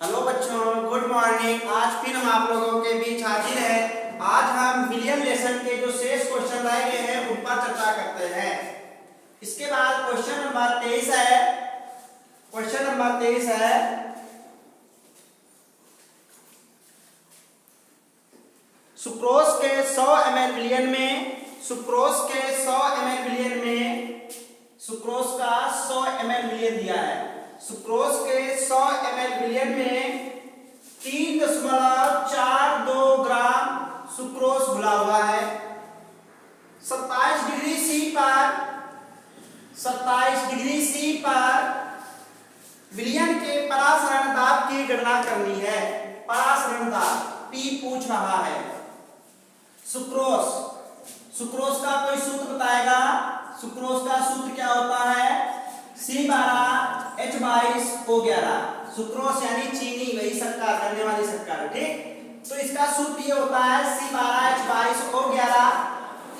Hello बच्चों, good morning. आज फिर हम आप लोगों के बीच हाजिर हैं। आज हम विलियम लेसन के जो शेष क्वेश्चन रह गए हैं उन पर चर्चा करते हैं। इसके बाद क्वेश्चन नंबर 23 है। क्वेश्चन नंबर 23 है, सुक्रोज के 100 ml विलियन में, सुक्रोज के 100 ml विलियन में, सुक्रोज का 100 ml विलियन दिया है। सुक्रोज के 100 ml विलियन में 3.42 ग्राम सुक्रोज घुला हुआ है। 27 डिग्री सी पर, 27 डिग्री सी पर विलियन के परासरण दाब की गणना करनी है। परासरण दाब P पूछ रहा है। सुक्रोज, सुक्रोज का कोई सूत्र बताएगा। सुक्रोज का सूत्र क्या होता है? C12H22O11। सुक्रोज यानी चीनी, वही शक्कर, गन्ने वाली शक्कर, ठीक। तो इसका सूत्र ये होता है C12H22O11।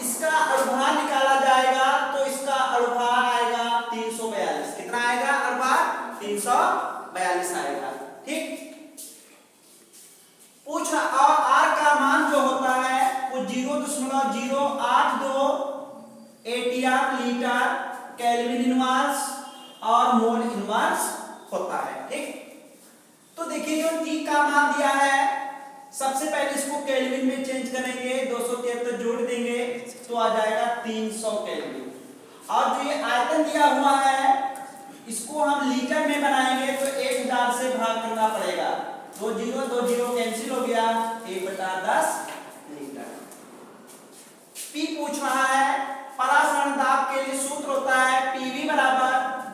इसका अणुभार निकाला जाएगा तो इसका अणुभार आएगा 342। कितना आएगा अणुभार? 342 आएगा, ठीक। पूछ रहा और R का मान जो होता है वो 0.082 एटीएम लीटर केल्विन इनवर्स और मोल इनवर्स होता है, ठीक। तो देखिए जो T का मान दिया है, सबसे पहले इसको केल्विन में चेंज करेंगे, 273 जोड़ देंगे तो आ जाएगा 300 केल्विन। और जो ये आयतन दिया हुआ है इसको हम लीटर में बनाएंगे तो 1000 से भाग करना पड़ेगा। 2 0 कैंसिल हो गया, 1/10 लीटर। P पूछ रहा है, परासरण दाब के लिए सूत्र होता है PV बराबर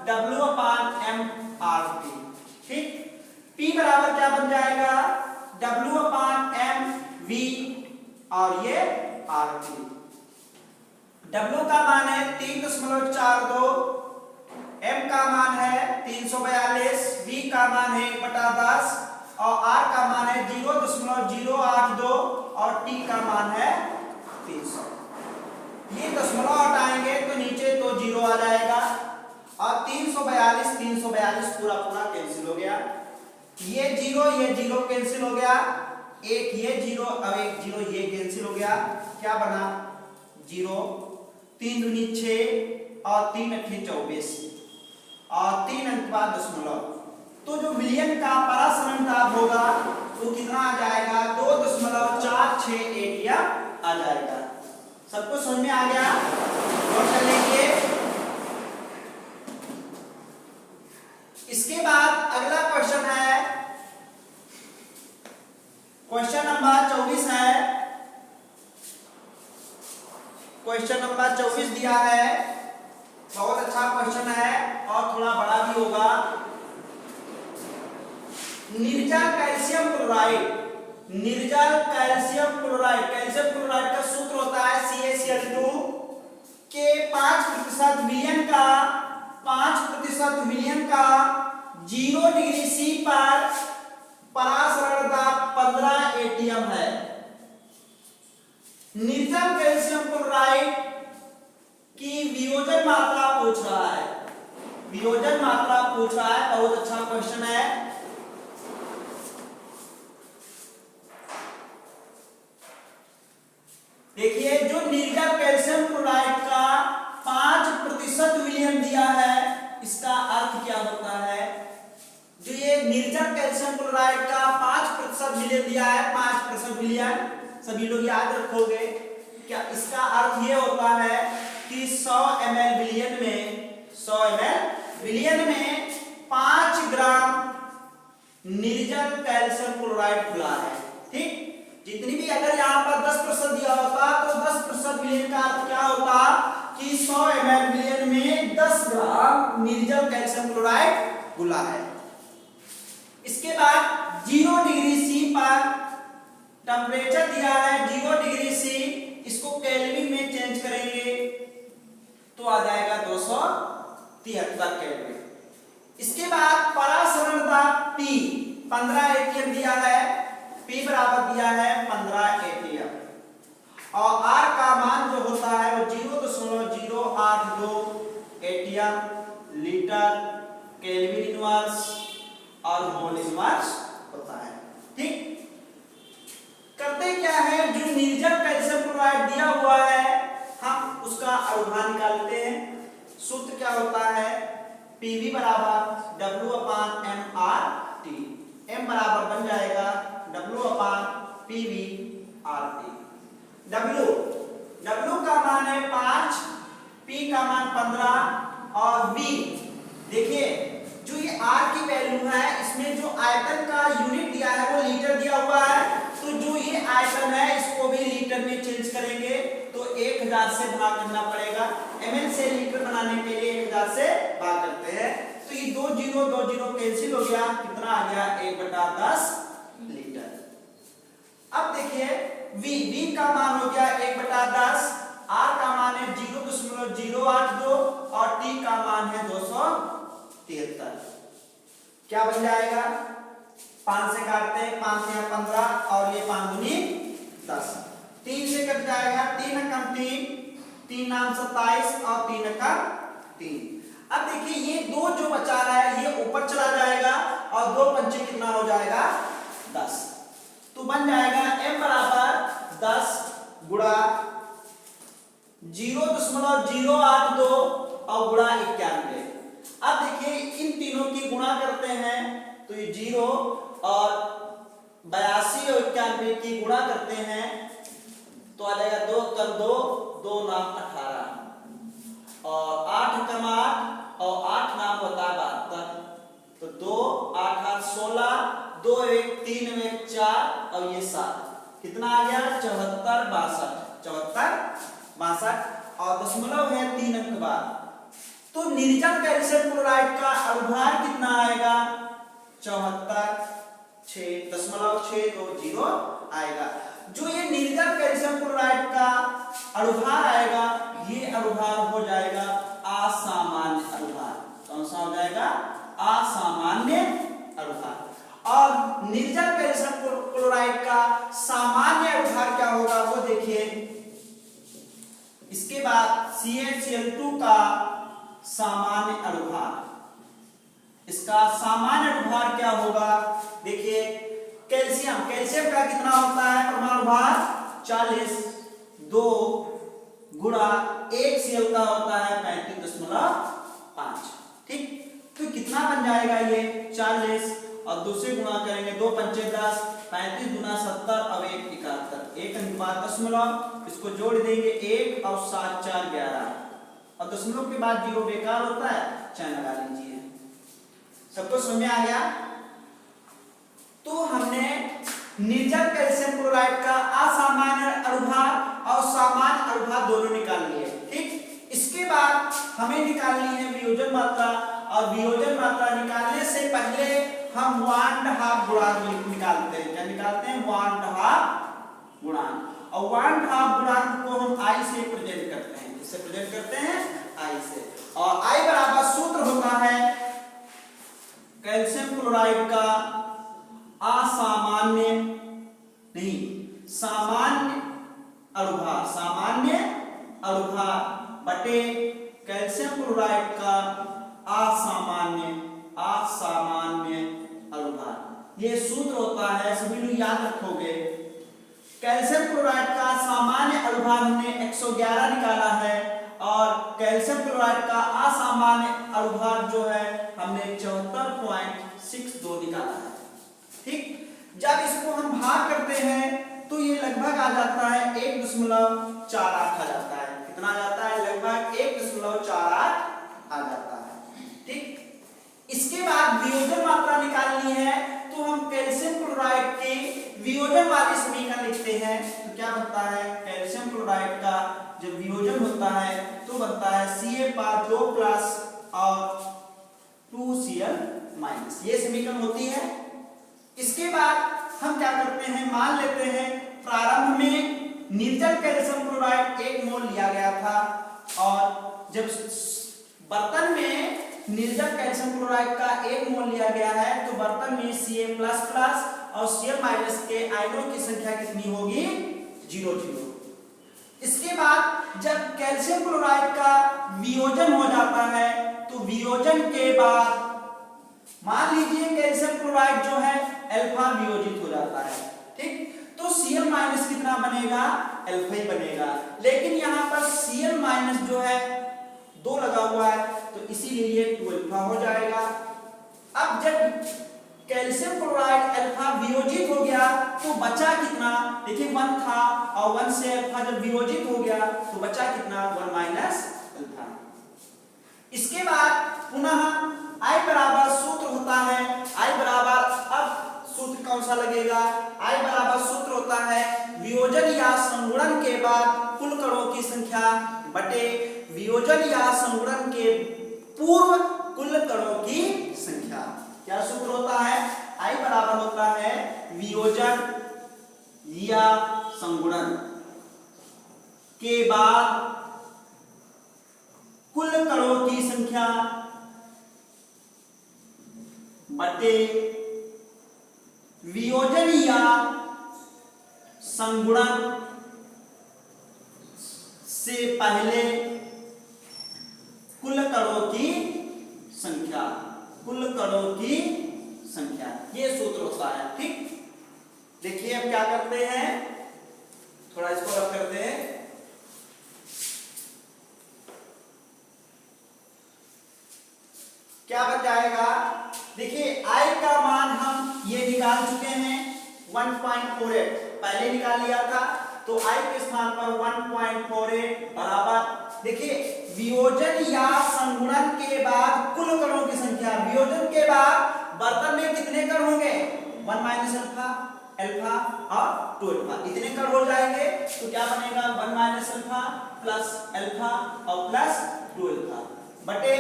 W/mRT, ठीक। P बराबर क्या बन जाएगा? W/mV और ये RT। W का मान है 3.42, M का मान है 342, V का मान है 1/10 और R का मान है 0.082 और T का मान है 300। ये दशमलव हटाएंगे तो नीचे तो 0 आ जाएगा और 342 पूरा पूरा कैंसिल हो गया। ये 0 कैंसिल हो गया, एक ये 0 और एक 0 ये कैंसिल हो गया। क्या बना? 0, 3 दूनी 6 और 3 अट्ठी 24 और 3 अंक बाद दशमलव। तो जो विलियन का परासरण दाब होगा वो कितना आ जाएगा? 2.46 एटीएम आ जाएगा। सबको समझ में आ गया? नोट कर लेंगे। इसके बाद अगला क्वेश्चन है, क्वेश्चन नंबर 24 है। क्वेश्चन नंबर 24 दिया है, बहुत अच्छा क्वेश्चन है और थोड़ा बड़ा भी होगा। निर्जल कैल्शियम क्लोराइड, निर्जल कैल्शियम क्लोराइड, कैल्शियम क्लोराइड का सूत्र होता है CaCl2 के 5% विलियन का, 5% विलियन का 0 डिग्री सी पर परासरण दाब 15 एटीएम है। निर्जल कैल्शियम क्लोराइड की वियोजन मात्रा पूछ रहा है। वियोजन मात्रा पूछ रहा है, बहुत अच्छा क्वेश्चन है। देखिए जो निर्जल कैल्शियम क्लोराइड का 5% विलियन दिया है, इसका अर्थ क्या होता है? जो ये निर्जल कैल्शियम क्लोराइड का 5% विलियन दिया है, 5% विलियन, सभी लोग याद रखोगे क्या? इसका अर्थ ये होता है कि 100 ml विलियन में, 100 ml विलियन में 5 ग्राम निर्जल कैल्शियम क्लोराइड घुला है, ठीक। जितनी भी, अगर यहाँ पर 10% दिया होता तो 10% विलियन का अर्थ क्या होता कि 100 ml विलियन में 10 ग्राम निर्जल कैल्शियम क्लोराइड घुला है। इसके बाद 0 डिग्री सी पर टेम्परेचर दिया है 0 डिग्री सी, इसको केल्विन में चेंज करेंगे तो आ जाएगा 273 केल्विन। इसके बाद परासरण दाब P 15 एटीएम दिया है, P बराबर दिया है 15 एटीएम और R का मान जो होता है वो 0.082 एटीएम लीटर केल्विन इनवर्स और मोल इनवर्स अणुभार निकालते हैं। सूत्र क्या होता है, PV बराबर W/mRT। M बराबर बन जाएगा W/PV/RT। W का मान है 5, P का मान 15 और V देखिए जो ये R की वैल्यू है, इसमें जो आयतन का यूनिट दिया है वो लीटर दिया हुआ है, तो जो ये आयतन है इसको भी लीटर में चेंज करेंगे तो 1000 से भाग करना पड़ेगा। ml से लीटर बनाने के लिए 1000 से भाग करते हैं, तो ये 2 0 कैंसिल हो गया, कितना आ गया 1/10 लीटर। अब देखिए V का मान हो गया 1/10, R का मान है 0.082 और T का मान है 273। क्या बन जाएगा, 5 से काटते हैं, 5 से 15 और ये 5 दूनी 10, 3 से कट जाएगा, 3 एकम 3, 3 नाम 27 और 3 एकम 3। अब देखिए ये 2 जो बचा रहा है ये ऊपर चला जाएगा और 2 पंचे कितना हो जाएगा 10, तो बन जाएगा M बराबर 10 गुणा 0.082 और गुणा 91। अब देखिए इन तीनों की गुणा करते हैं तो ये 0 और 82 और 91 की गुणा करते हैं तो आ जाएगा 2 कर 2, 2 नाम 18 और 8 कम 8 और 8 नाम होता है 72, तो 2 8 8 16, 2 1 3 1 4 और ये 7, कितना आ गया 74 62 और दशमलव है 3 अंक बाद। तो निर्जल कैल्शियम क्लोराइड का अणुभार कितना आएगा 74.620 आएगा। जो ये निर्जल कैल्शियम क्लोराइड का अणुभार आएगा ये अणुभार हो जाएगा असामान्य अणुभार। कौन सा हो जाएगा, असामान्य अणुभार। और निर्जल कैल्शियम क्लोराइड का सामान्य अणुभार क्या होगा वो देखिए। इसके बाद CaCl2 का सामान्य अणुभार, इसका सामान्य अणुभार क्या होगा देखिए। कैल्शियम का कितना होता है परमाणु भार 40, 2 गुणा 1 Cl का होता है 35.5, ठीक। तो कितना बन जाएगा ये 40 और दूसरे गुणा करेंगे 2 पंचे 10, 35 गुना 70 और 1 71, 1 अनुपात दशमलव, इसको जोड़ देंगे 1 और 7 4 11 और दशमलव के बाद 0 बेकार होता है, चाहे लगा लीजिए। सबको समझ में आ गया। तो हमने निर्जल कैल्शियम क्लोराइड का असामान्य अणुभार और सामान्य अणुभार दोनों निकाल लिए, ठीक। इसके बाद हमें निकालनी है वियोजन मात्रा, और वियोजन मात्रा निकालने से पहले हम 1/2 गुणांक निकालते हैं। क्या निकालते हैं 1/2 गुणांक, और 1/2 गुणांक को हम I से प्रेजेंट करते हैं। किससे प्रेजेंट करते हैं I से, और I बराबर सूत्र होता है कैल्शियम क्लोराइड का असामान्य नहीं सामान्य अणुभार, सामान्य अणुभार बटे कैल्शियम क्लोराइड का असामान्य अणुभार। ये सूत्र होता है, सभी लोग याद रखोगे। कैल्शियम क्लोराइड का सामान्य अणुभार हमने 111 निकाला है और कैल्शियम क्लोराइड का असामान्य अणुभार जो है हमने 74.62 निकाला है, ठीक। जब इसको हम भाग करते हैं तो ये लगभग आ जाता है 1.48 आ जाता है। कितना आ जाता है, लगभग 1.48 आ जाता है, ठीक। इसके बाद वियोजन मात्रा निकालनी है, तो हम कैल्शियम क्लोराइड के वियोजन वाली समीकरण लिखते हैं। तो क्या बनता है, कैल्शियम क्लोराइड का जब वियोजन होता है तो बनता है Ca2+ और 2Cl-, ये समीकरण होती है। इसके बाद हम क्या करते हैं, मान लेते हैं प्रारंभ में निर्जल कैल्शियम क्लोराइड 1 मोल लिया गया था, और जब बर्तन में निर्जल कैल्शियम क्लोराइड का 1 मोल लिया गया है तो बर्तन में Ca++ और Cl- के आयनों की संख्या कितनी होगी 0 0। इसके बाद जब कैल्शियम क्लोराइड का वियोजन हो जाता है तो वियोजन के बाद मान लीजिए कैल्शियम क्लोराइड जो है अल्फा वियोजित हो जाता है, ठीक। तो Cl- कितना बनेगा अल्फा ही बनेगा। लेकिन यहाँ पर Cl माइनस जो है 2 लगा हुआ है, तो इसीलिए ये 2 अल्फा हो जाएगा। अब जब कैल्शियम क्लोराइड अल्फा वियोजित हो गया तो बचा कितना, देखिए 1 था और 1 से अल्फा जब वियोजित हो गया तो बचा कितना, 1 माइनस अल्फा। इसके बाद पुनः I बराबर सूत्र होता है, I बराबर, अब सूत्र कौन सा लगेगा, I बराबर सूत्र होता है वियोजन या संगुणन के बाद कुल कणों की संख्या बटे वियोजन या संगुणन के पूर्व कुल कणों की संख्या। क्या सूत्र होता है, I बराबर होता है वियोजन या संगुणन के बाद कुल कणों की संख्या बटे वियोजन या संगुणन से पहले कुल कणों की संख्या, कुल कणों की संख्या, ये सूत्र होता है। ठीक, देखिए अब क्या करते हैं, थोड़ा इसको रख करते हैं। क्या बच जाएगा, देखिए I का मान हम ये निकाल चुके हैं 1.48, पहले निकाल लिया था, तो I के स्थान पर 1.48 बराबर, देखिए वियोजन या संगुणन के बाद कुल कणों की संख्या, वियोजन के बाद बर्तन में कितने कण होंगे, 1 माइनस अल्फा, अल्फा और 2 अल्फा, इतने कण हो जाएंगे तो क्या बनेगा, 1 माइनस अल्फा प्लस अल्फा और प्लस 2 अल्फा बटे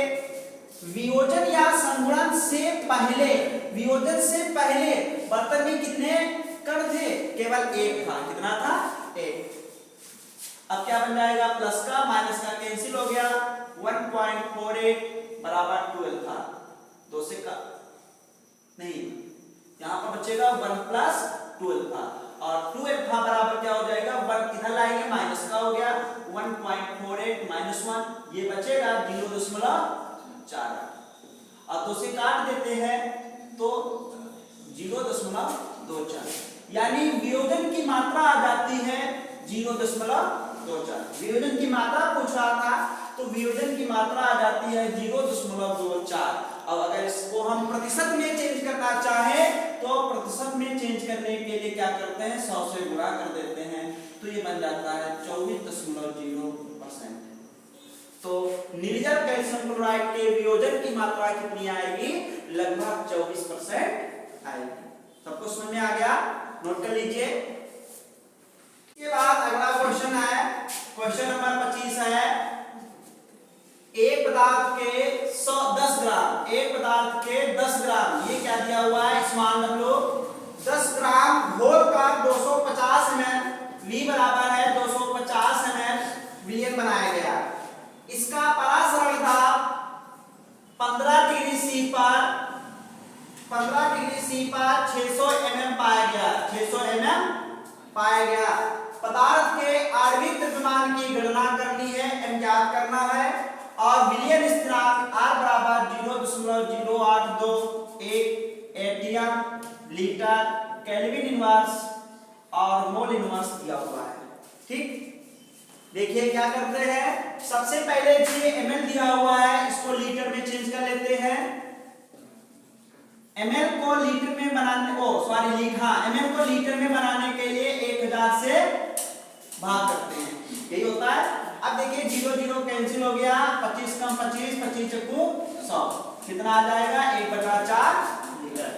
वियोजन या संगुणन से पहले, वियोजन से पहले बर्तन में कितने कण थे, केवल 1 था, कितना था, 1। अब क्या बन जाएगा, प्लस का माइनस का कैंसिल हो गया, 1.48 बराबर 2 अल्फा, 2 से का नहीं, यहाँ पर बचेगा 1 प्लस 2 अल्फा, और 2 अल्फा बराबर क्या हो जाएगा, 1 इधर लाएंगे माइनस का हो गया 1.48 माइनस 1, ये बचेगा 0.4, और 2 से काट देते हैं तो 0.24, यानी वियोजन की मात्रा आ जाती है 0.24। वियोजन की मात्रा पूछ रहा था तो वियोजन की मात्रा आ जाती है 0.24। अब अगर इसको हम प्रतिशत में चेंज करना चाहें तो प्रतिशत में चेंज करने के लिए क्या करते हैं, 100 से गुणा कर देते हैं, तो ये बन जाता है 24.0%। तो निर्जल कैल्शियम क्लोराइड के वियोजन की मात्रा कितनी आएगी, लगभग 24% आएगी। सबको समझ में आ गया, नोट कर लीजिए। इसके बाद अगला क्वेश्चन है, क्वेश्चन नंबर 25 है, एक पदार्थ के 10 ग्राम, एक पदार्थ के 10 ग्राम, ये क्या दिया हुआ है, इस मान लो 10 ग्राम घोल का 250 ml, V बराबर है 250 ml विलयन बनाया गया। इसका परासरण दाब 15 डिग्री C पर 600 mm पाया गया, 600 mm पाया गया। पदार्थ के आणविक द्रव्यमान की गणना करनी है, m ज्ञात करना है, और विलयन स्थिरांक R बराबर 0.0821 एटीएम लीटर केल्विन इनवर्स और मोल इनवर्स दिया हुआ है। ठीक, देखिए क्या करते हैं, सबसे पहले ये ml दिया हुआ है, इसको लीटर में चेंज कर लेते हैं। ml को लीटर में बनाने ml को लीटर में बनाने के लिए 1000 से भाग करते हैं, यही होता है। अब देखिए 0 0 कैंसिल हो गया, 25 कम 25, 25 चक्कू 100, कितना आ जाएगा, 1/4 लीटर।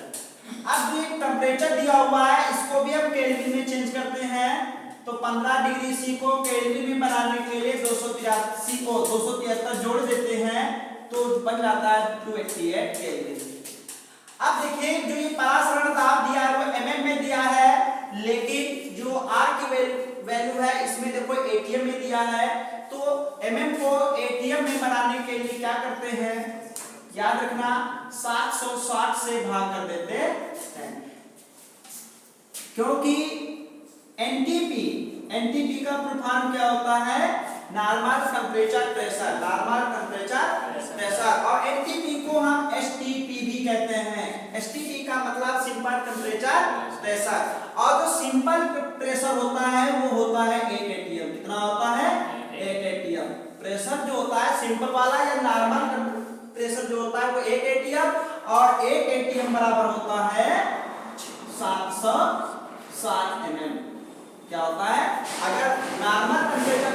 अब जो टेम्परेचर दिया हुआ है इसको भी हम केल्विन में चेंज करते हैं, तो 15 डिग्री C को केल्विन में बनाने के लिए 273 जोड़ देते हैं, तो बन जाता है 288 केल्विन। अब देखिए जो ये परासरण दाब दिया है वो mm में दिया है, लेकिन जो R की वैल्यू है इसमें देखो ATM में दिया है, तो mm को ATM में बनाने के लिए क्या करते हैं, याद रखना 760 से भाग कर देते हैं, क्योंकि एनटीपी का फुल फॉर्म क्या होता है, नॉर्मल टेम्परेचर प्रेशर, और एनटीपी को हम एसटीपी भी कहते हैं, एसटीपी का मतलब सिंपल टेम्परेचर प्रेशर, और जो सिंपल प्रेशर होता है वो होता है 8 atm। कितना होता है? 8 atm। प्रेशर जो होता है सिंपल वाला या नॉर्मल प्रेशर जो होता है वो 8 atm, और 8 atm बराबर होता है 760 mm। क्या होता है? अगर नॉर्मल टेम्परेचर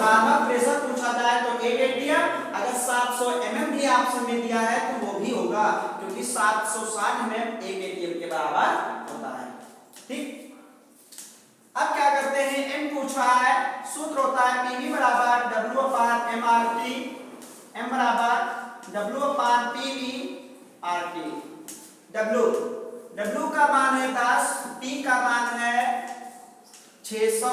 नॉर्मल प्रेशर पूछा जाए तो 8 atm, अगर 700 mm भी ऑप्शन में दिया है तो वो भी होगा, क्योंकि 760 mm 1 atm के बराबर होता है। ठीक, अब क्या करते हैं, m पूछा है, सूत्र होता है pv बराबर w अपान mrt, m बराबर w अपान pv rt। w का मान है 10, p का मान है 600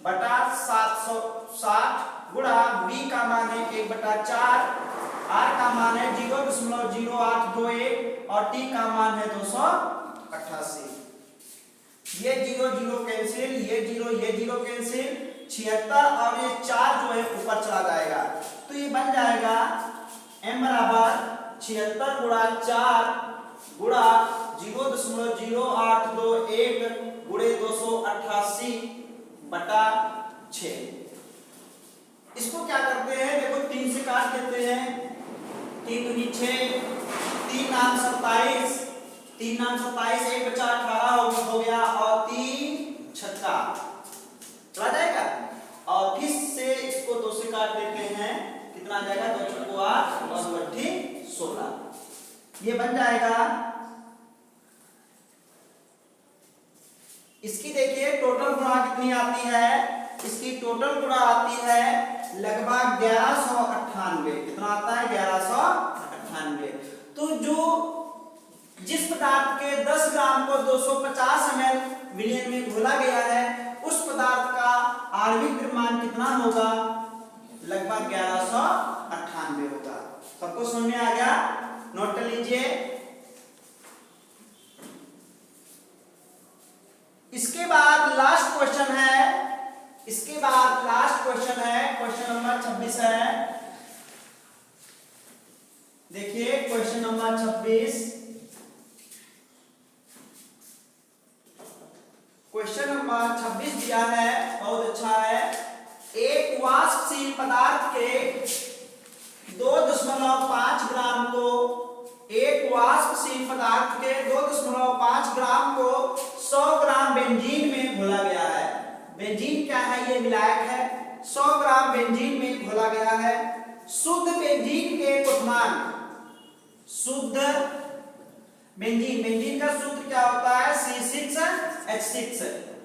बटा 760 गुणा v का मान है 1/4, r का मान है 0.0821 और t का मान है 288। ये 0 0 कैंसिल, ये 0 कैंसिल, 76 और ये 4 जो है ऊपर चला जाएगा, तो ये बन जाएगा m बराबर 76 गुणा 4 गुणा 0.0821 गुणे 288 बटा 6। इसको क्या करते हैं, देखो 3 से काट देते हैं, 3 दूनी 6, 3 नाम 27, 3 नाम 27, 1/18 हो गया, और 3 छक्का चला जाएगा, और फिर से इसको 2 से काट देते हैं, कितना आ जाएगा, 2 छक्को 8 और 2 अट्ठी 16। ये बन जाएगा। इसकी देखिए टोटल गुणा कितनी आती है, इसकी टोटल गुणा आती है लगभग 1198। कितना आता है? 1198। तो जो जिस पदार्थ के 10 ग्राम को 250 ml विलयन में घोला गया है, उस पदार्थ का आणविक द्रव्यमान कितना होगा? लगभग 1198 होगा। सबको समझ में आ गया? नोट कर लीजिए। इसके बाद लास्ट क्वेश्चन है, क्वेश्चन नंबर 26 है। देखिए क्वेश्चन नंबर 26, क्वेश्चन नंबर 26 दिया है, बहुत अच्छा है। एक वाष्पशील पदार्थ के 2.5 ग्राम को, एक वाष्पशील पदार्थ के 2.5 ग्राम को 100 ग्राम बेंजीन में घोला गया है। बेंजीन क्या है? ये विलायक है। 100 ग्राम बेंजीन में घोला गया है। शुद्ध बेंजीन के क्वथनांक, शुद्ध बेंजीन का सूत्र क्या होता है? C6H6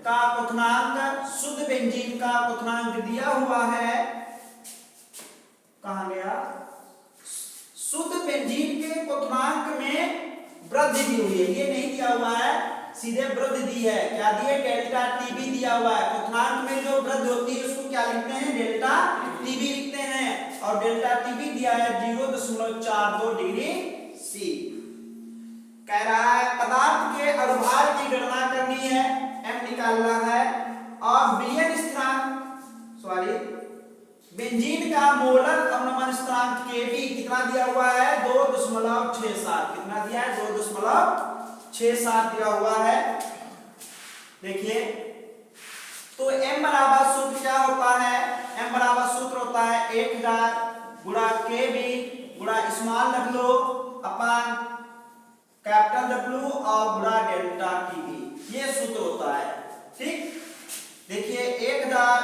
का क्वथनांक, शुद्ध बेंजीन का क्वथनांक दिया हुआ है। कहां गया? शुद्ध बेंजीन के क्वथनांक में वृद्धि दी हुई है, ये नहीं दिया हुआ है, सीधे वृद्धि दी है। क्या दिए? डेल्टा टीबी दिया हुआ है। क्वथनांक में जो वृद्धि होती है उसको क्या लिखते हैं? डेल्टा टीबी लिखते हैं, और डेल्टा टीबी दिया है 0.42 डिग्री सी। कह रहा है पदार्थ के अनुभार की गणना करनी है, m निकालना है, और विलयन स्थिरांक बेंजीन का मोलर अवनमन स्थिरांक Kb कितना दिया हुआ है? 2.67। कितना दिया है? 2.67 दिया हुआ है। देखिए तो m बराबर सूत्र क्या होता है? m बराबर सूत्र होता है 1000 गुणा Kb गुणा स्मॉल w अपान कैपिटल W और गुणा डेल्टा टीबी, ये सूत्र होता है। ठीक, देखिए 1000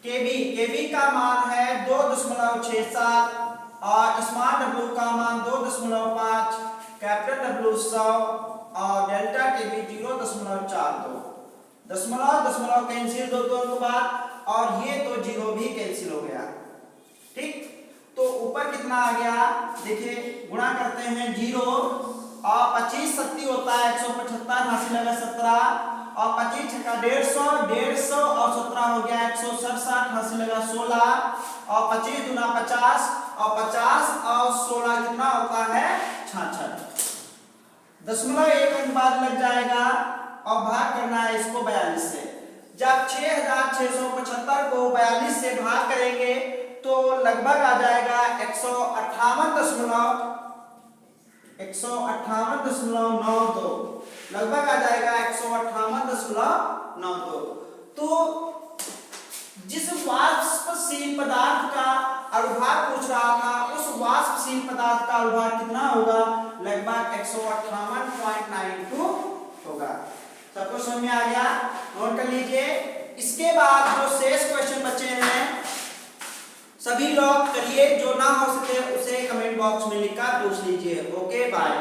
केबी का मान है 2.67 और स्मॉल w का मान 2.5, कैपिटल W 100 और डेल्टा टीबी 0.42। दशमलव कैंसिल दो के बाद, और ये तो 0 भी कैंसिल हो गया। ठीक, तो ऊपर कितना आ गया? देखिए गुणा करते हैं 0 और 25 सत्ती होता है 175, हासिल लगा 17 और 25 छक्का 150 और 17 हो गया 167, हासिल लगा 16 और 25 दूना 50 और 50 और 16 कितना होता है? 66। दशमलव 1 अंक बाद लग जाएगा और भाग करना है इसको 42 से। जब 6675 को 42 से भाग करेंगे तो लगभग आ जाएगा 158.5 158.92 लगभग आ जाएगा 158.92। तो जिस वाष्पशील पदार्थ का अणुभार पूछ रहा था उस वाष्पशील पदार्थ का अणुभार कितना होगा, लगभग 158.92 होगा। सबको समझ में आ गया, नोट कर लीजिए। इसके बाद जो शेष क्वेश्चन बचे हैं सभी लोग करिए, जो ना हो सके उसे कमेंट बॉक्स में लिखकर पूछ लीजिए। Okay bye.